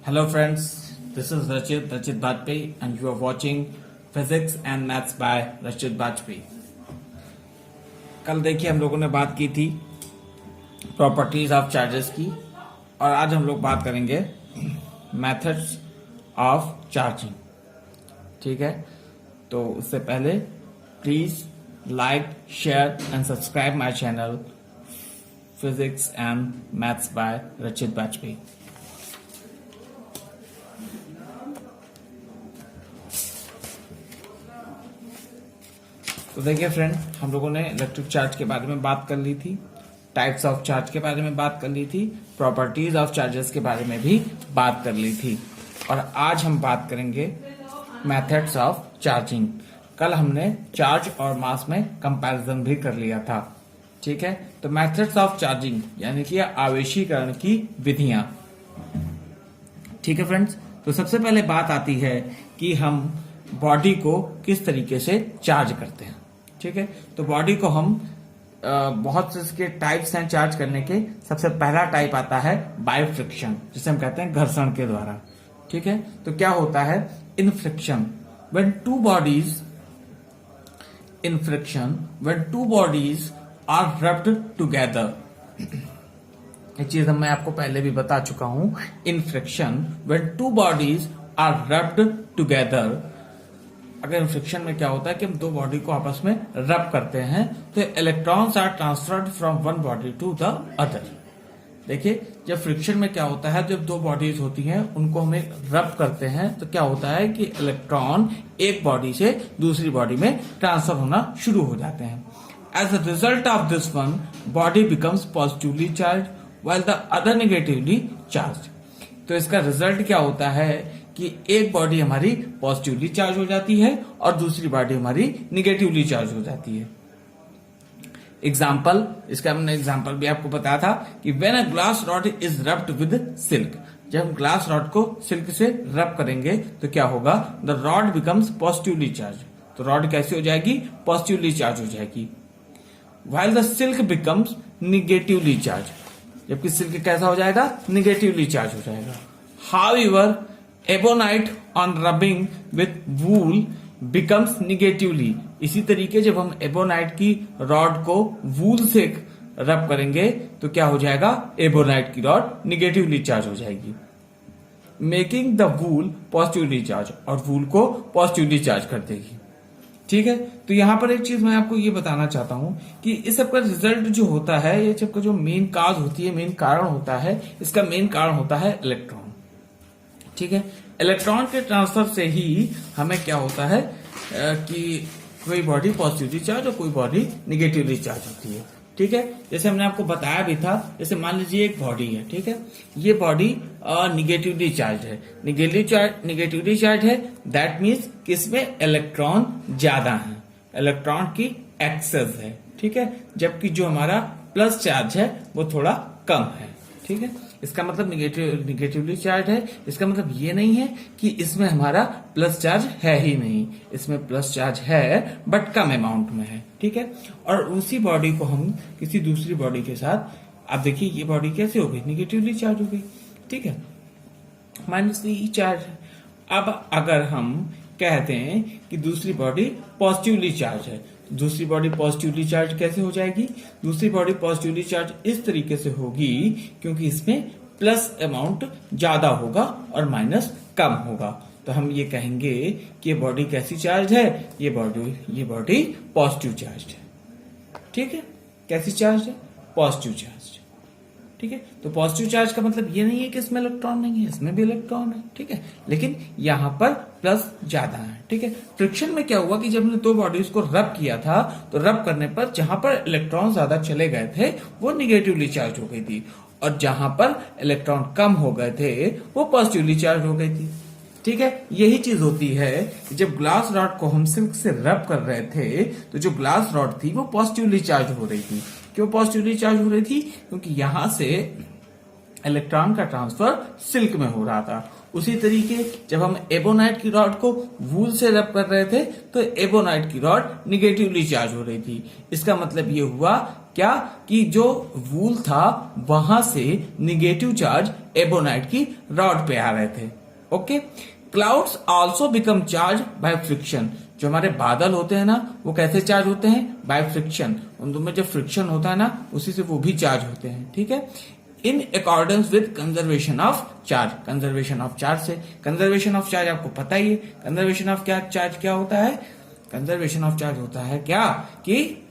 Hello friends, this is Rachit Bajpai and you are watching Physics and Maths by Rachit Bajpai. कल देखिए हम लोगों ने बात की थी प्रॉपर्टीज ऑफ चार्जेस की और आज हम लोग बात करेंगे मेथड्स ऑफ चार्जिंग। ठीक है, तो उससे पहले please like, share and subscribe my channel physics and maths by रचित बाजपेयी। तो देखिए फ्रेंड, हम लोगों ने इलेक्ट्रिक चार्ज के बारे में बात कर ली थी, टाइप्स ऑफ चार्ज के बारे में बात कर ली थी, प्रॉपर्टीज ऑफ चार्जेस के बारे में भी बात कर ली थी और आज हम बात करेंगे मेथड्स ऑफ चार्जिंग। कल हमने चार्ज और मास में कंपैरिजन भी कर लिया था। ठीक है, तो मेथड्स ऑफ चार्जिंग यानी कि आवेशीकरण की विधियां। ठीक है फ्रेंड्स, तो सबसे पहले बात आती है कि हम बॉडी को किस तरीके से चार्ज करते हैं। ठीक है, तो बॉडी को हम बहुत से इसके टाइप्स हैं चार्ज करने के। सबसे पहला टाइप आता है बाय फ्रिक्शन, जिसे हम कहते हैं घर्षण के द्वारा। ठीक है, तो क्या होता है in friction when two bodies are rubbed together. ये चीज मैं आपको पहले भी बता चुका हूं। In friction when two bodies are rubbed together, अगर फ्रिक्शन में क्या होता है कि हम दो बॉडी को आपस में रब करते हैं तो electrons are transferred from one body to the other. देखिए, जब फ्रिक्शन में क्या होता है, जब दो बॉडीज होती हैं उनको हम रब करते हैं तो क्या होता है कि इलेक्ट्रॉन एक बॉडी से दूसरी बॉडी में ट्रांसफर होना शुरू हो जाते हैं। As a result of this one body becomes positively charge while the other negatively charge. तो इसका रिजल्ट क्या होता है कि एक बॉडी हमारी पॉजिटिवली चार्ज हो जाती है और दूसरी बॉडी हमारी निगेटिवली चार्ज हो जाती है। एग्जाम्पल, इसका हमने एग्जाम्पल भी आपको बताया था कि when a glass rod is rubbed with silk. जब हम ग्लास रॉड को सिल्क से रब करेंगे तो क्या होगा, the rod becomes positively charge. तो रॉड कैसे हो जाएगी, पॉजिटिवली चार्ज हो जाएगी। While the silk becomes negatively charge, जबकि सिल्क कैसा हो जाएगा, निगेटिवली चार्ज हो जाएगा। However ebonite on rubbing with wool becomes negatively. इसी तरीके जब हम एबोनाइट की रॉड को वूल से रब करेंगे तो क्या हो जाएगा, एबोनाइट की रॉड निगेटिवली चार्ज हो जाएगी, making the wool positively charge, और वूल को पॉजिटिवली चार्ज कर देगी। ठीक है, तो यहां पर एक चीज मैं आपको ये बताना चाहता हूं कि इस सबका रिजल्ट जो होता है, ये सबका जो मेन काज होती है, मेन कारण होता है, इसका मेन कारण होता है इलेक्ट्रॉन। ठीक है, इलेक्ट्रॉन के ट्रांसफर से ही हमें क्या होता है कि कोई बॉडी पॉजिटिवली चार्ज और कोई बॉडी निगेटिवली चार्ज होती है। ठीक है, जैसे हमने आपको बताया भी था, जैसे मान लीजिए एक बॉडी है। ठीक है, ये बॉडी निगेटिवली चार्ज है, निगेटिवली चार्ज है, दैट मीन्स कि इसमें इलेक्ट्रॉन ज्यादा है, इलेक्ट्रॉन की एक्सेस है। ठीक है, जबकि जो हमारा प्लस चार्ज है वो थोड़ा कम है। ठीक है, इसका मतलब निगेटिवली चार्ज है, इसका मतलब ये नहीं है कि इसमें हमारा प्लस चार्ज है ही नहीं, इसमें प्लस चार्ज है बट कम अमाउंट में है। ठीक है, और उसी बॉडी को हम किसी दूसरी बॉडी के साथ, अब देखिए ये बॉडी कैसे हो गई, निगेटिवली चार्ज हो गई। ठीक है, -3 चार्ज है। अब अगर हम कहते हैं कि दूसरी बॉडी पॉजिटिवली चार्ज है, दूसरी बॉडी पॉजिटिवली चार्ज कैसे हो जाएगी, दूसरी बॉडी पॉजिटिवली चार्ज इस तरीके से होगी क्योंकि इसमें प्लस अमाउंट ज्यादा होगा और माइनस कम होगा। तो हम ये कहेंगे कि ये बॉडी कैसी चार्ज है, ये बॉडी पॉजिटिव चार्ज है। ठीक है, कैसी चार्ज है, पॉजिटिव चार्ज। ठीक है, तो पॉजिटिव चार्ज का मतलब ये नहीं है कि इसमें इलेक्ट्रॉन नहीं है, इसमें भी इलेक्ट्रॉन है। ठीक है, लेकिन यहां पर प्लस ज्यादा है। ठीक है, फ्रिक्शन में क्या हुआ कि जब हमने दो बॉडीज को रब किया था तो रब करने पर जहां पर इलेक्ट्रॉन ज्यादा चले गए थे वो निगेटिवली चार्ज हो गई थी, और जहां पर इलेक्ट्रॉन कम हो गए थे वो पॉजिटिवली चार्ज हो गई थी। ठीक है, यही चीज होती है कि जब ग्लास रॉड को हम सिल्क से रब कर रहे थे तो जो ग्लास रॉड थी वो पॉजिटिवली चार्ज हो रही थी। क्यों पॉजिटिवली चार्ज हो रही थी, क्योंकि यहां से इलेक्ट्रॉन का ट्रांसफर सिल्क में हो रहा था। उसी तरीके जब हम एबोनाइट की रॉड को वूल से रब कर रहे थे तो एबोनाइट की रॉड निगेटिवली चार्ज हो रही थी। इसका मतलब ये हुआ क्या कि जो वूल था वहां से निगेटिव चार्ज एबोनाइट की रॉड पे आ रहे थे। Okay, clouds also become charge by friction. जो हमारे बादल होते हैं ना वो कैसे चार्ज होते हैं? By friction. उनमें जब फ्रिक्शन होता है ना उसी से वो भी चार्ज होते हैं। ठीक है, in accordance with conservation of charge. Conservation of charge से, कंजर्वेशन ऑफ चार्ज आपको पता ही है। कंजर्वेशन ऑफ क्या चार्ज क्या होता है? कंजर्वेशन ऑफ चार्ज होता है क्या कि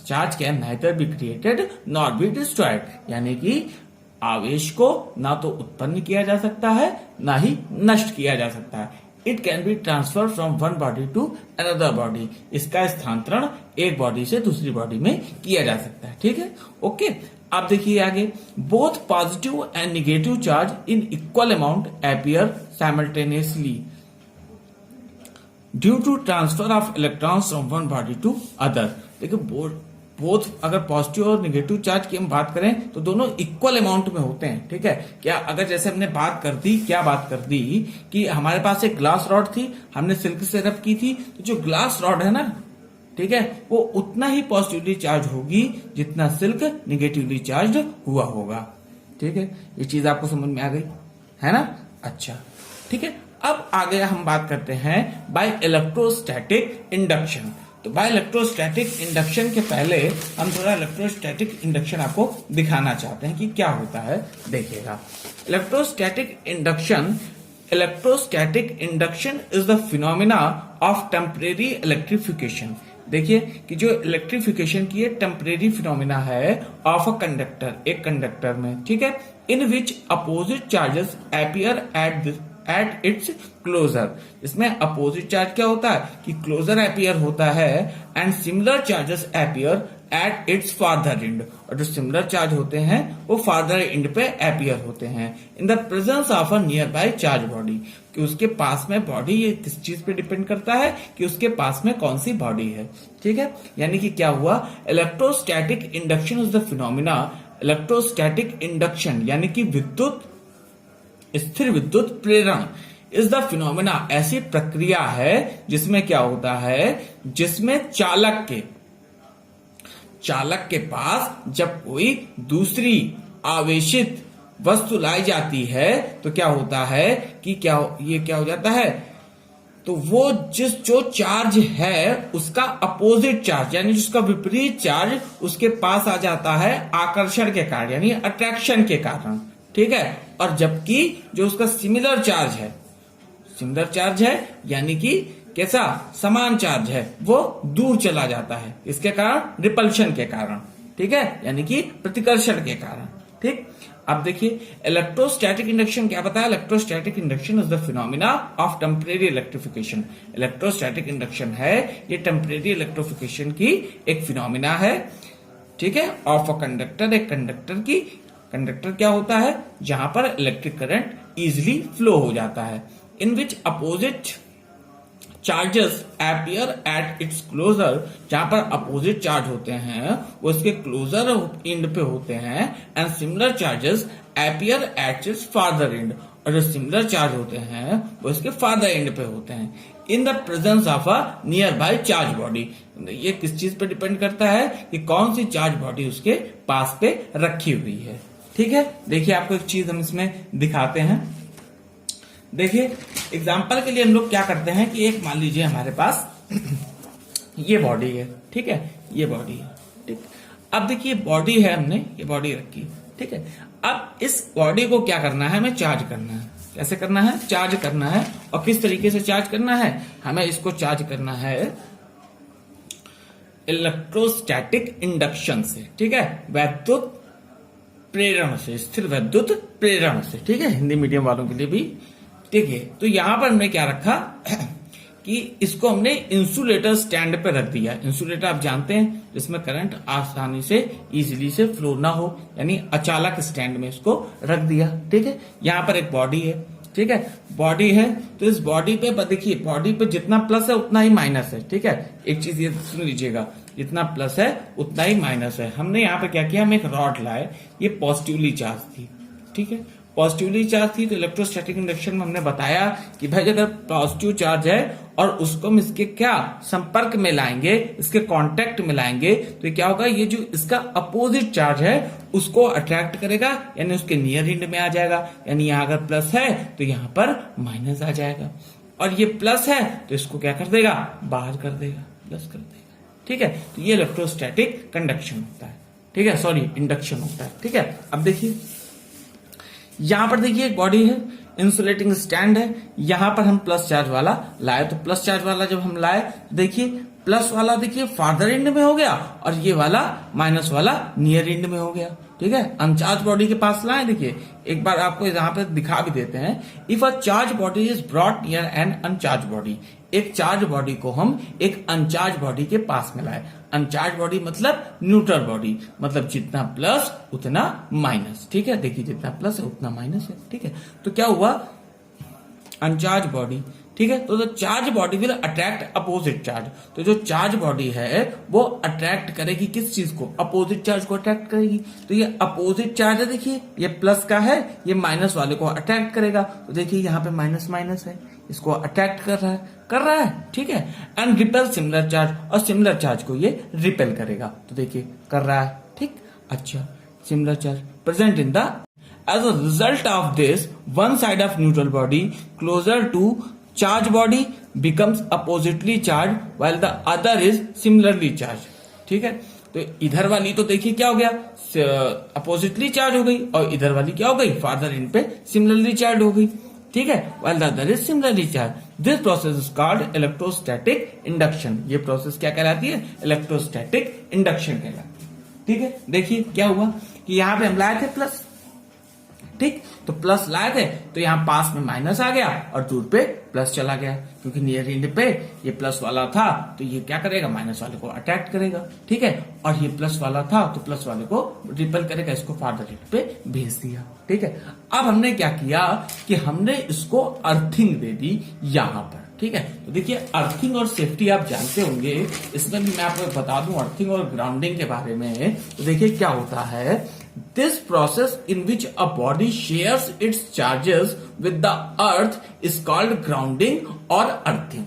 charge can neither be created not be destroyed, यानी कि आवेश को ना तो उत्पन्न किया जा सकता है ना ही नष्ट किया जा सकता है। It can be transfer from one body to another body. इसका स्थानांतरण एक बॉडी से दूसरी बॉडी में किया जा सकता है। ठीक है, ओके। आप देखिए आगे, both positive and negative charge in equal amount appear simultaneously due to transfer of electrons from one body to other. देखिए बोथ अगर पॉजिटिव और नेगेटिव चार्ज की हम बात करें तो दोनों इक्वल अमाउंट में होते हैं। ठीक है, क्या अगर जैसे हमने बात कर दी कि हमारे पास एक ग्लास रॉड थी, हमने सिल्क से रब की थी, तो जो ग्लास रॉड है ना, ठीक है, वो उतना ही पॉजिटिवली चार्ज होगी जितना सिल्क नेगेटिवली चार्ज हुआ होगा। ठीक है, ये चीज आपको समझ में आ गई है ना? अच्छा, ठीक है। अब आगे हम बात करते हैं बाय इलेक्ट्रोस्टैटिक इंडक्शन। तो बाय इलेक्ट्रोस्टैटिक इंडक्शन के पहले हम थोड़ा इलेक्ट्रोस्टैटिक इंडक्शन आपको दिखाना चाहते हैं कि क्या होता है। देखिएगा, electrostatic induction is the phenomena of temporary electrification. देखिए कि जो इलेक्ट्रिफिकेशन की टेम्परेरी फिनोमिना है ऑफ अ कंडक्टर, एक कंडक्टर में, ठीक है, in which opposite charges appear at its closure. इसमें अपोजिट चार्ज क्या होता है कि क्लोजर अपीयर होता है, and similar charges appear at its farther end. और जो सिमिलर चार्ज होते हैं वो फार्दर एंड पे अपीयर होते हैं in the presence of a near by charge body. कि उसके पास में बॉडी, ये किस चीज पे डिपेंड करता है कि उसके पास में कौन सी बॉडी है। ठीक है, यानी कि क्या हुआ, electrostatic induction is the phenomena. Electrostatic induction यानी कि स्थिर विद्युत प्रेरण इज द फिनोमिना, ऐसी प्रक्रिया है जिसमें क्या होता है, जिसमें चालक के पास जब कोई दूसरी आवेशित वस्तु लाई जाती है तो क्या होता है कि क्या हो जाता है, तो वो जो चार्ज है उसका अपोजिट चार्ज यानी जिसका विपरीत चार्ज उसके पास आ जाता है आकर्षण के कारण, यानी अट्रैक्शन के कारण। ठीक है, और जबकि जो उसका सिमिलर चार्ज है यानी कि कैसा, समान चार्ज है, वो दूर चला जाता है। इसके कारण रिपल्शन के कारण, ठीक है, यानी कि प्रतिकर्षण के कारण। ठीक, अब देखिए इलेक्ट्रोस्टैटिक इंडक्शन क्या बताया, electrostatic induction is the phenomena of temporary electrification. Electrostatic induction है ये टेम्परेरी इलेक्ट्रिफिकेशन की एक फिनोमिना है। ठीक है, ऑफ अ कंडक्टर, एक कंडक्टर की। कंडक्टर क्या होता है, जहां पर इलेक्ट्रिक करंट इजिली फ्लो हो जाता है, in which opposite charges appear at its closure. जहां पर अपोजिट चार्ज होते हैं वो इसके क्लोजर एंड पे होते हैं, and similar charges appear at its farther end. और जो सिमिलर चार्ज होते हैं वो इसके फार्दर एंड पे होते हैं in the presence of a near by charge body. ये किस चीज पे डिपेंड करता है कि कौन सी चार्ज बॉडी उसके पास पे रखी हुई है। ठीक है, देखिए आपको एक चीज हम इसमें दिखाते हैं। देखिए एग्जाम्पल के लिए हम लोग क्या करते हैं कि एक मान लीजिए हमारे पास ये बॉडी है, ठीक है, ये बॉडी है, ठीक। अब देखिए बॉडी है, हमने ये बॉडी रखी, ठीक है। अब इस बॉडी को क्या करना है, हमें चार्ज करना है। कैसे करना है, चार्ज करना है। और किस तरीके से चार्ज करना है, हमें इसको चार्ज करना है इलेक्ट्रोस्टैटिक इंडक्शन से, ठीक है, वैद्युत प्रेरण से, स्थिर वैद्युत प्रेरण से। ठीक है, हिंदी मीडियम वालों के लिए भी ठीक है। तो यहां पर हमने क्या रखा कि इसको हमने इंसुलेटर स्टैंड पे रख दिया। इंसुलेटर आप जानते हैं जिसमें करंट आसानी से इजीली से फ्लो ना हो, यानी अचालक स्टैंड में इसको रख दिया। ठीक है, यहां पर एक बॉडी है, ठीक है, बॉडी है। तो इस बॉडी पे देखिए, बॉडी पे जितना प्लस है उतना ही माइनस है। ठीक है, एक चीज ये सुन लीजिएगा, जितना प्लस है उतना ही माइनस है। हमने यहाँ पे क्या किया, हम एक रॉड लाए, ये पॉजिटिवली चार्ज थी, ठीक है, पॉजिटिवली चार्ज थी तो इलेक्ट्रोस्टैटिक इंडक्शन में हमने बताया कि भाई अगर पॉजिटिव चार्ज है और उसको हम इसके क्या संपर्क में लाएंगे, इसके कांटेक्ट में लाएंगे, तो क्या होगा, ये जो इसका अपोजिट चार्ज है उसको अट्रैक्ट करेगा, यानी उसके नियर एंड में आ जाएगा। यानी यहां अगर प्लस है तो यहां पर माइनस आ जाएगा, और ये प्लस है तो इसको क्या कर देगा, बाहर कर देगा, प्लस कर देगा। ठीक है, तो ये इलेक्ट्रोस्टैटिक कंडक्शन होता है। ठीक है, सॉरी इंडक्शन होता है। ठीक है, अब देखिए यहां पर देखिए एक बॉडी है, इंसुलेटिंग स्टैंड है, यहां पर हम प्लस चार्ज वाला लाए, तो प्लस चार्ज वाला जब हम लाए देखिए प्लस वाला देखिए फार्दर एंड में हो गया और ये वाला माइनस वाला नियर एंड में हो गया। ठीक है, अनचार्ज बॉडी के पास लाए, देखिए एक बार आपको यहां पे दिखा भी देते हैं। If a charge body is brought near an uncharge body, एक चार्ज बॉडी को हम एक अनचार्ज बॉडी के पास में लाए। अनचार्ज बॉडी मतलब न्यूट्रल बॉडी, मतलब जितना प्लस उतना माइनस। ठीक है, देखिए जितना प्लस है उतना माइनस है। ठीक है, तो क्या हुआ, अनचार्ज बॉडी। ठीक है, तो charge body will attract opposite charge, तो जो चार्ज बॉडी है वो अट्रैक्ट करेगी किस चीज को, अपोजिट चार्ज को अट्रैक्ट करेगी। तो ये अपोजिट चार्ज है, देखिए ये प्लस का है, ये माइनस वाले को अट्रैक्ट करेगा। तो देखिए यहाँ पे माइनस माइनस है, इसको अट्रैक्ट कर रहा है। ठीक है, एंड रिपेल सिमिलर चार्ज, और सिमिलर चार्ज को ये रिपेल करेगा। तो देखिए कर रहा है। ठीक, अच्छा, similar charge present in the, as a result of this, one side of neutral body closer to charge body becomes oppositely charged while the other is similarly charged. ठीक है, तो इधर वाली तो देखिए क्या हो गया, अपोजिटली चार्ज हो गई, और इधर वाली क्या हो गई, फार्दर एंड पे सिमिलरली चार्ज हो गई। ठीक है, while the other is similarly charged. This process is called electrostatic induction. ये प्रोसेस क्या कहलाती है, इलेक्ट्रोस्टैटिक इंडक्शन कहलाती है। ठीक है, देखिए क्या हुआ कि यहाँ पे हम लाए थे प्लस, ठीक, तो प्लस लाए थे तो यहां पास में माइनस आ गया और दूर पे प्लस चला गया, क्योंकि नियर एंड पे ये प्लस वाला था तो ये क्या करेगा, माइनस वाले को अट्रैक्ट करेगा। ठीक है, और ये प्लस वाला था तो प्लस वाले को रिपेल करेगा, इसको फार्दर एंड पे भेज दिया। ठीक है, अब हमने क्या किया कि हमने इसको अर्थिंग दे दी यहां पर। ठीक है, तो देखिए अर्थिंग और सेफ्टी आप जानते होंगे, इसमें भी मैं आपको बता दूं अर्थिंग और ग्राउंडिंग के बारे में। तो देखिए क्या होता है, this process in which a body shares it's charges with the earth is called grounding और अर्थिंग।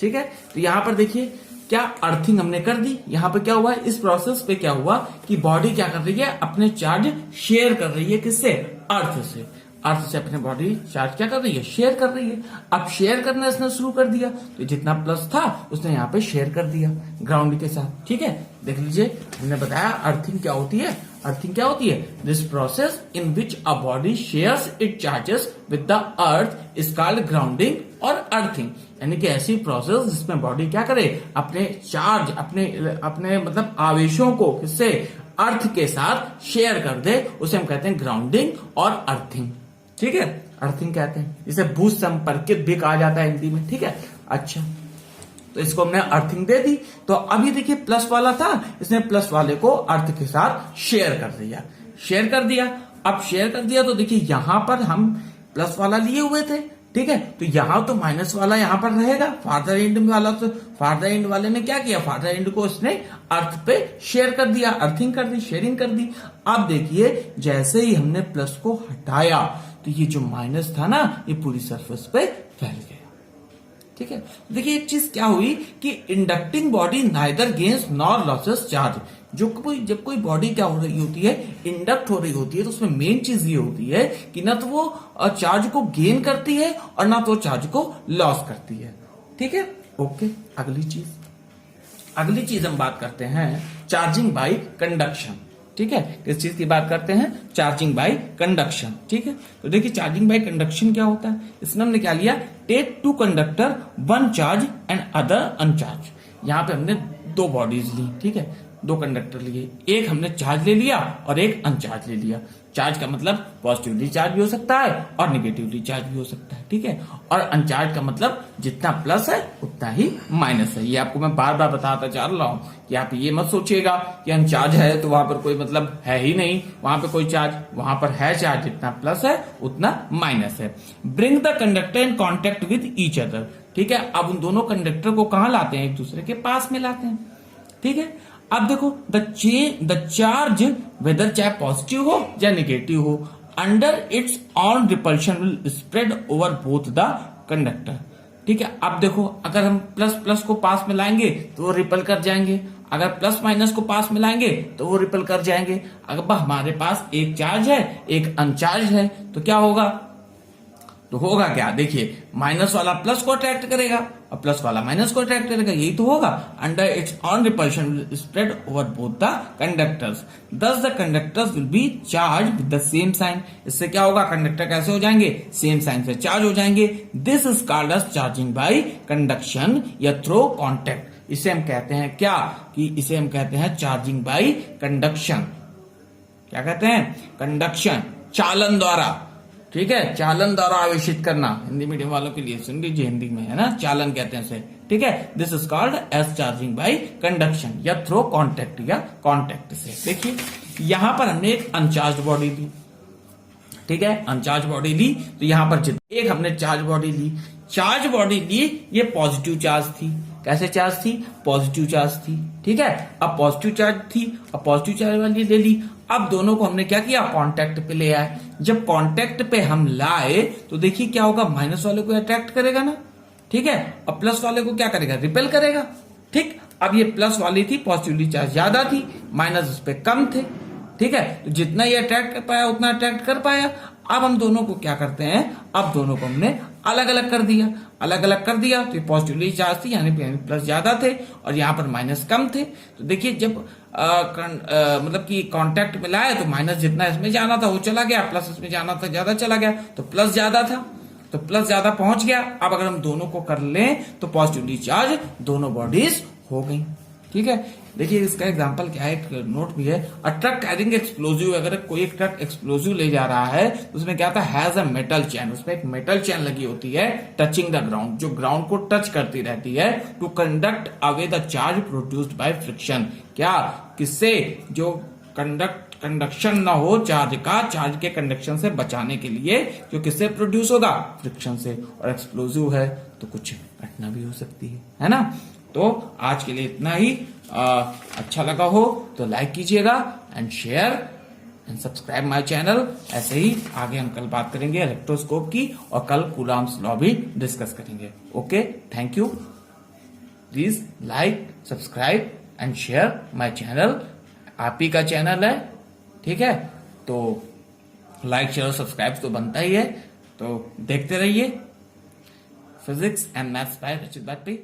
ठीक है, तो यहां पर देखिए क्या अर्थिंग हमने कर दी, यहां पर क्या हुआ, इस प्रोसेस पे क्या हुआ कि बॉडी क्या कर रही है, अपने चार्ज शेयर कर रही है, किससे, अर्थ से। अर्थ से अपने बॉडी चार्ज क्या कर रही है, शेयर कर रही है। अब शेयर करना इसने शुरू कर दिया, तो जितना प्लस था उसने यहाँ पे शेयर कर दिया ग्राउंड के साथ। ठीक है, देख लीजिए हमने बताया अर्थिंग क्या होती है। अर्थिंग क्या होती है, this process in which a body shares it charges with the earth is called grounding और अर्थिंग। यानी कि ऐसी प्रोसेस जिसमें बॉडी क्या करे, अपने चार्ज अपने मतलब आवेशों को किससे, अर्थ के साथ शेयर कर दे, उसे हम कहते हैं ग्राउंडिंग और अर्थिंग। ठीक है, अर्थिंग कहते हैं, इसे भू संपर्कित भी कहा जाता है हिंदी में। ठीक है, अच्छा, तो इसको हमने अर्थिंग दे दी। तो अभी देखिए प्लस वाला था, इसने प्लस वाले को अर्थ के साथ शेयर कर दिया, शेयर कर दिया। अब शेयर कर दिया तो देखिए यहां पर हम प्लस वाला लिए हुए थे। ठीक है, तो यहां तो माइनस वाला यहां पर रहेगा, फार्दर एंड वाला, तो फार्दर एंड वाले ने क्या किया, फार्दर एंड को उसने अर्थ पे शेयर कर दिया, अर्थिंग कर दी, शेयरिंग कर दी। अब देखिए जैसे ही हमने प्लस को हटाया तो ये जो माइनस था ना, ये पूरी सरफेस पे फैल गया। ठीक है, देखिए एक चीज क्या हुई कि inducting body neither gains nor losses charge. जब कोई बॉडी क्या हो रही होती है, इंडक्ट हो रही होती है, तो उसमें मेन चीज ये होती है कि ना तो वो चार्ज को गेन करती है और ना तो चार्ज को लॉस करती है। ठीक है, ओके, अगली चीज हम बात करते हैं चार्जिंग बाय कंडक्शन। ठीक है, किस चीज की बात करते हैं, चार्जिंग बाय कंडक्शन। ठीक है, तो देखिए चार्जिंग बाय कंडक्शन क्या होता है, इसमें हमने क्या लिया, take two conductor, one charge and other uncharge. यहां पे हमने दो बॉडीज ली। ठीक है, दो कंडक्टर लिए, एक हमने चार्ज ले लिया और एक अनचार्ज ले लिया। चार्ज का मतलब पॉजिटिवली चार्ज भी हो सकता है और निगेटिवली चार्ज भी हो सकता है। ठीक है, और अनचार्ज का मतलब जितना प्लस है उतना ही माइनस है। ये आपको मैं बार बार बताता जा रहा हूं कि आप ये मत सोचिएगा कि अनचार्ज है तो वहां पर कोई मतलब है ही नहीं, वहां पर कोई चार्ज, वहां पर है चार्ज, जितना प्लस है उतना माइनस है। Bring the conductor in contact with each other. ठीक है, अब उन दोनों कंडक्टर को कहां लाते हैं, एक दूसरे के पास में लाते हैं। ठीक है, अब देखो द चार्ज वेदर चाहे पॉजिटिव हो या निगेटिव हो, under its own repulsion will spread over both the conductor. ठीक है, अब देखो अगर हम प्लस प्लस को पास में लाएंगे तो वो रिपल कर जाएंगे, अगर प्लस माइनस को पास में लाएंगे तो वो रिपल कर जाएंगे। अगर हमारे पास एक चार्ज है एक अनचार्ज है तो क्या होगा, तो होगा क्या, देखिए माइनस वाला प्लस को अट्रैक्ट करेगा और प्लस वाला माइनस को अट्रैक्ट करेगा, यही तो होगा। Under its own repulsion will spread over both the conductors, thus the conductors will be charge with the same sign. इससे क्या होगा, कंडक्टर कैसे हो जाएंगे, सेम साइन से चार्ज हो जाएंगे। This is called as charging by conduction या थ्रू कॉन्टैक्ट। इसे हम कहते हैं क्या, कि इसे हम कहते हैं चार्जिंग बाय कंडक्शन। क्या कहते हैं, कंडक्शन, चालन द्वारा। ठीक है, चालन द्वारा आवेशित करना, हिंदी मीडियम वालों के लिए सुन लीजिए, हिंदी में है ना, चालन कहते हैं इसे। ठीक है, this is called as charging by conduction या थ्रू कॉन्टैक्ट या कॉन्टैक्ट से। देखिए यहां पर हमने एक अनचार्ज बॉडी ली, ठीक है, अनचार्ज बॉडी ली, तो यहां पर एक हमने चार्ज बॉडी ली, चार्ज बॉडी ली, ये पॉजिटिव चार्ज थी। कैसे चार्ज थी, पॉजिटिव चार्ज थी। ठीक है, अब पॉजिटिव चार्ज थी, अब पॉजिटिव चार्ज वाली ले ली। अब दोनों को हमने क्या किया, कांटेक्ट पे ले आए। जब कांटेक्ट पे हम लाए तो देखिए क्या होगा, माइनस वाले को अट्रैक्ट करेगा ना, ठीक है, और प्लस वाले को क्या करेगा, रिपेल करेगा। ठीक, अब ये प्लस वाली थी, पॉजिटिवली चार्ज ज्यादा थी, माइनस उस पे कम थे। ठीक है, तो जितना ये अट्रैक्ट कर पाया उतना अट्रैक्ट कर पाया। अब हम दोनों को क्या करते हैं, अब दोनों को हमने अलग अलग कर दिया, अलग अलग कर दिया तो पॉजिटिवली चार्ज थी, यानी प्लस ज्यादा थे और यहाँ पर माइनस कम थे। तो देखिए जब मतलब कि कांटेक्ट में लाया तो माइनस जितना इसमें जाना था वो चला गया, प्लस इसमें जाना था ज्यादा चला गया, तो प्लस ज्यादा था तो प्लस ज्यादा पहुंच गया। अब अगर हम दोनों को कर लें तो पॉजिटिवली चार्ज दोनों बॉडीज हो गई। ठीक है, देखिए इसका एग्जांपल क्या है, एक नोट भी है। अ ट्रक कैरिंग एक्सप्लोजिव, अगर कोई एक ट्रक एक्सप्लोजिव ले जा रहा है तो उसमें क्या था, हैज अ मेटल चैन, उसमें एक मेटल चैन लगी होती है टचिंग द ग्राउंड, जो ग्राउंड को टच करती रहती है, to conduct away the charge produced by friction. क्या, किससे, जो कंडक्शन ना हो चार्ज का, चार्ज के कंडक्शन से बचाने के लिए, जो किससे प्रोड्यूस होगा, फ्रिक्शन से। और एक्सप्लोजिव है तो कुछ घटना भी हो सकती है ना। तो आज के लिए इतना ही। अच्छा लगा हो तो लाइक कीजिएगा and share and subscribe my channel. ऐसे ही आगे हम कल बात करेंगे इलेक्ट्रोस्कोप की और कल कूलॉम्स लॉ भी डिस्कस करेंगे। Okay, thank you. Please like, subscribe and share my channel. आप ही का चैनल है, ठीक है, तो लाइक शेयर और सब्सक्राइब तो बनता ही है। तो देखते रहिए फिजिक्स एंड मैथ्स बाय रचित बागटी।